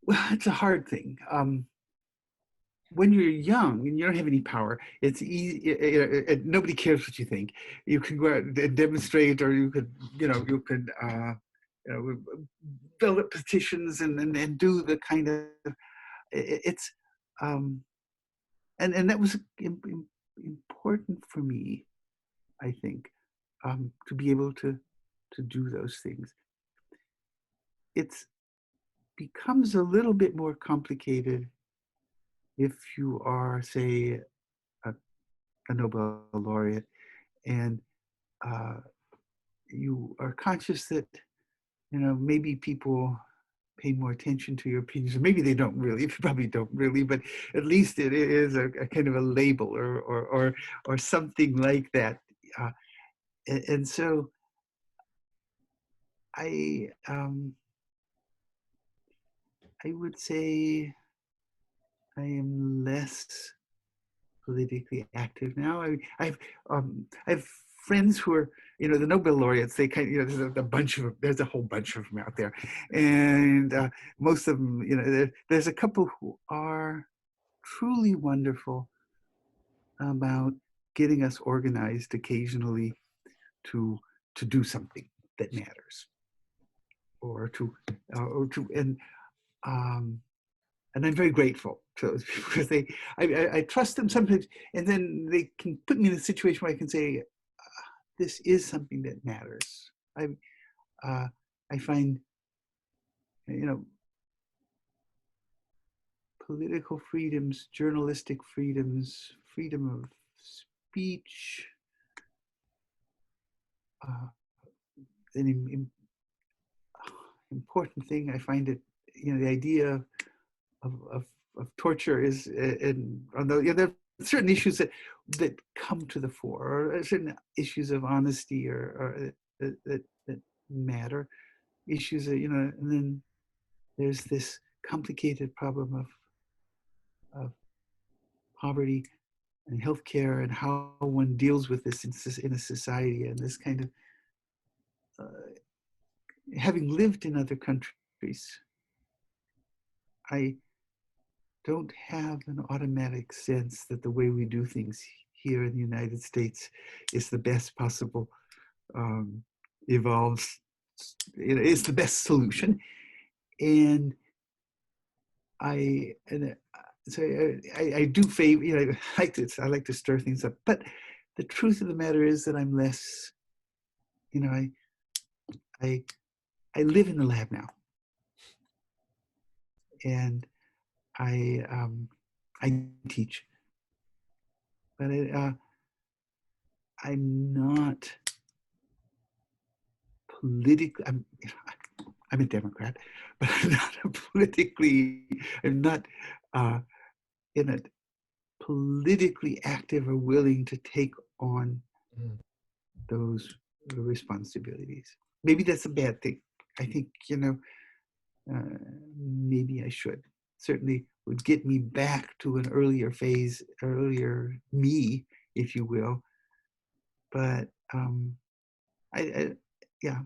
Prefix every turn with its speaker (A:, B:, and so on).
A: Well, it's a hard thing. When you're young and you don't have any power, it's easy. Nobody cares what you think. You can go out and demonstrate, or you could, fill up petitions and do the kind of. It's, um, and that was important for me, I think, to be able to do those things. It's becomes a little bit more complicated if you are, say, a, a Nobel laureate, and uh, you are conscious that maybe people pay more attention to your opinions, or maybe they don't really. Probably don't really, but at least it is a kind of a label or something like that. Uh, and so I would say I am less politically active now. I have friends who are, the Nobel laureates. They kind of, there's a whole bunch of them out there, and most of them, there's a couple who are truly wonderful about getting us organized occasionally to to do something that matters, or to um, and I'm very grateful to those people because I trust them sometimes, and then they can put me in a situation where I can say, this is something that matters. Uh, I find, you know, political freedoms, journalistic freedoms, freedom of speech, uh, an important thing. I find it, the idea of torture is, and although there are certain issues that come to the fore, or certain issues of honesty or that matter, issues that, and then there's this complicated problem of poverty and healthcare and how one deals with this in a society, and this kind of having lived in other countries, I don't have an automatic sense that the way we do things here in the United States is the best possible, evolved, is the best solution. And I do favor, I like to stir things up, but the truth of the matter is that I'm less, I live in the lab now, and I teach, but I'm not politically. I'm a Democrat, but I'm not politically. I'm not in a politically active or willing to take on those responsibilities. Maybe that's a bad thing. I think, maybe I should. Certainly would get me back to an earlier phase, earlier me, if you will. But I yeah,